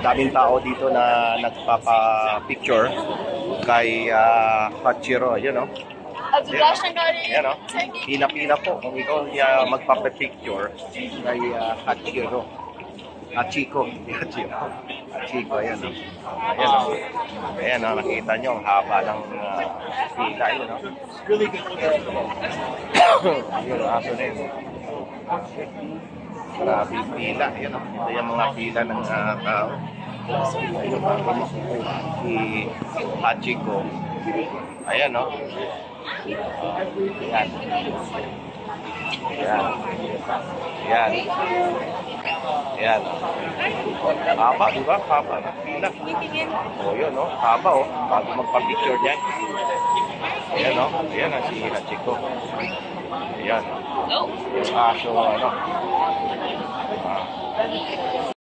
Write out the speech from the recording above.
daming tao dito na nagpapa-picture kay Hachiro, you know. Yan o, pila-pila po kung ikaw magpapa-picture kay Hachiro. Hachiko, ayan o. Ayan o, nakita nyo ang haba ng pila, yun o. Yun, aso na yun. Grabe pila, yun o. Ito yung mga pila ng tao. Ayun pa, si Hachiko. Ayan o. Ayan. Ayan. Ayan. Ayan. Haba, di ba? Haba ng pila. O, yun o. Haba o. Bago magpa-picture dyan. Ayan o. Ayan o, si Hachiko. Ayan. Aso, ano.